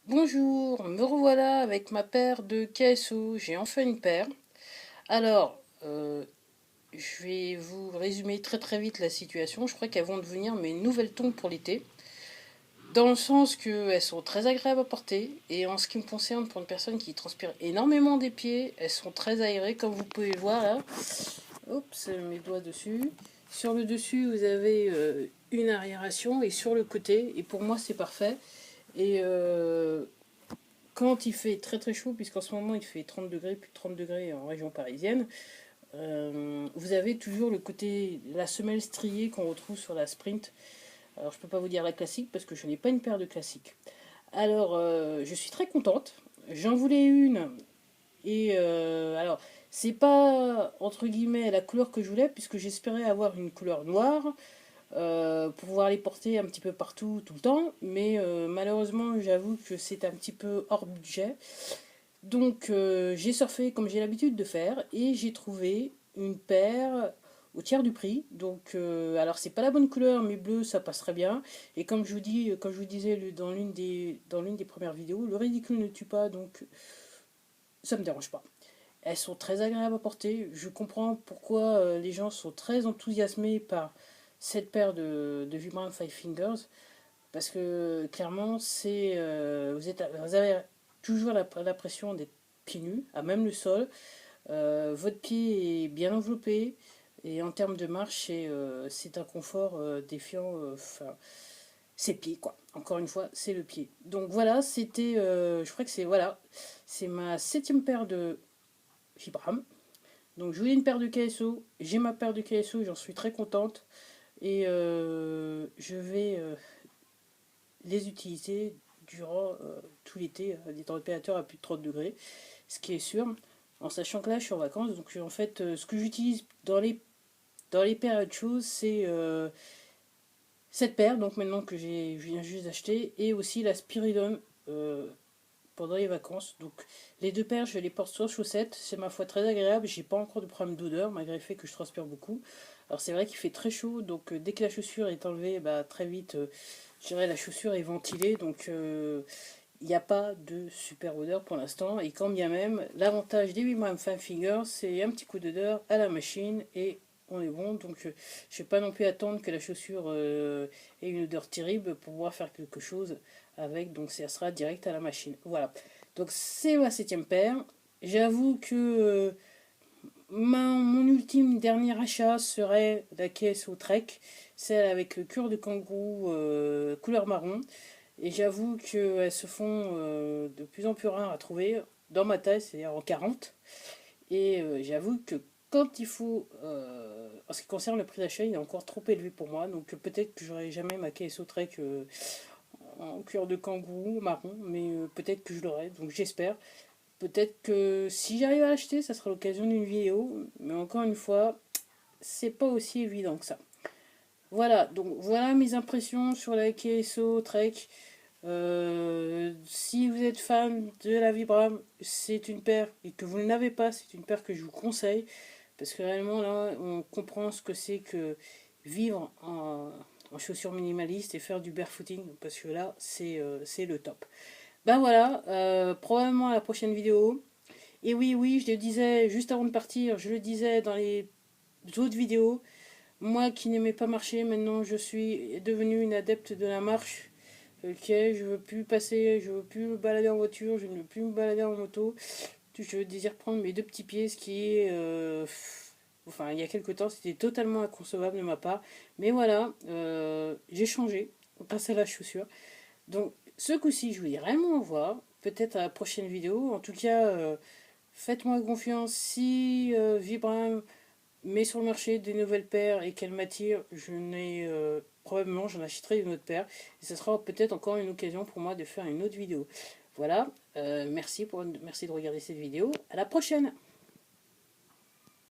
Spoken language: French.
Bonjour, me revoilà avec ma paire de KSO. J'ai enfin une paire. Alors, je vais vous résumer très vite la situation. Je crois qu'elles vont devenir mes nouvelles tongs pour l'été. Dans le sens qu'elles sont très agréables à porter. Et en ce qui me concerne, pour une personne qui transpire énormément des pieds, elles sont très aérées, comme vous pouvez le voir là. Oups, mes doigts dessus. Sur le dessus, vous avez une aération et sur le côté. Et pour moi, c'est parfait. Et quand il fait très chaud, puisqu'en ce moment il fait 30 degrés, plus de 30 degrés en région parisienne, vous avez toujours le côté, la semelle striée qu'on retrouve sur la Sprint. Alors je peux pas vous dire la classique parce que je n'ai pas une paire de classiques. Alors je suis très contente. J'en voulais une et alors c'est pas entre guillemets la couleur que je voulais puisque j'espérais avoir une couleur noire pour pouvoir les porter un petit peu partout tout le temps, mais malheureusement j'avoue que c'est un petit peu hors budget. Donc j'ai surfé comme j'ai l'habitude de faire et j'ai trouvé une paire au tiers du prix. Donc alors c'est pas la bonne couleur mais bleu ça passe très bien. Et comme je vous dis, comme je vous disais dans l'une des premières vidéos, le ridicule ne tue pas donc ça me dérange pas. Elles sont très agréables à porter. Je comprends pourquoi les gens sont très enthousiasmés par cette paire de Vibram Five Fingers parce que clairement vous avez toujours l'impression d'être pieds nus, à même le sol. Votre pied est bien enveloppé et en termes de marche, c'est un confort défiant. Enfin, c'est le pied, quoi. Encore une fois, c'est le pied. Donc voilà, je crois que c'est ma septième paire de Vibram. Donc je voulais une paire de KSO, j'ai ma paire de KSO, j'en suis très contente et je vais les utiliser durant tout l'été, des températures à plus de 30 degrés, ce qui est sûr, en sachant que là je suis en vacances, donc en fait ce que j'utilise dans les périodes chaudes, c'est cette paire, donc maintenant que je viens juste d'acheter, et aussi la Spiridon pendant les vacances. Donc les deux paires, je les porte sur chaussettes, c'est ma foi très agréable, j'ai pas encore de problème d'odeur, malgré le fait que je transpire beaucoup. Alors c'est vrai qu'il fait très chaud, donc dès que la chaussure est enlevée, bah, très vite, je dirais la chaussure est ventilée, donc il n'y a pas de super odeur pour l'instant. Et quand bien même, l'avantage des Vibram Five Fingers, c'est un petit coup d'odeur à la machine et on est bon. Donc je ne vais pas non plus attendre que la chaussure ait une odeur terrible pour pouvoir faire quelque chose avec. Donc ça sera direct à la machine. Voilà. Donc c'est ma septième paire. J'avoue que mon ultime dernier achat serait la KSO Trek, celle avec le cure de kangourou couleur marron. Et j'avoue qu'elles se font de plus en plus rares à trouver dans ma taille, c'est-à-dire en 40. Et j'avoue que quand il faut, en ce qui concerne le prix d'achat, il est encore trop élevé pour moi. Donc peut-être que j'aurai jamais ma KSO Trek en cuir de kangourou marron, mais peut-être que je l'aurai. Donc j'espère. Peut-être que si j'arrive à l'acheter, ça sera l'occasion d'une vidéo. Mais encore une fois, c'est pas aussi évident que ça. Voilà, donc voilà mes impressions sur la KSO Trek. Si vous êtes fan de la Vibram, c'est une paire, et que vous ne l'avez pas, c'est une paire que je vous conseille, parce que réellement là, on comprend ce que c'est que vivre en chaussures minimalistes et faire du barefooting, parce que là, c'est le top. Ben voilà, probablement à la prochaine vidéo. Et oui, je le disais juste avant de partir, je le disais dans les autres vidéos, moi qui n'aimais pas marcher, maintenant je suis devenue une adepte de la marche. Ok, je veux plus me balader en voiture, je ne veux plus me balader en moto. Je désire prendre mes deux petits pieds, ce qui est, enfin, il y a quelques temps, c'était totalement inconcevable de ma part. Mais voilà, j'ai changé grâce à la chaussure. Donc, ce coup-ci, je vous dis vraiment au revoir. Peut-être à la prochaine vidéo. En tout cas, faites-moi confiance. Si Vibram met sur le marché des nouvelles paires et qu'elles m'attirent, probablement j'en achèterai une autre paire. Et ce sera peut-être encore une occasion pour moi de faire une autre vidéo. Voilà, merci de regarder cette vidéo. À la prochaine!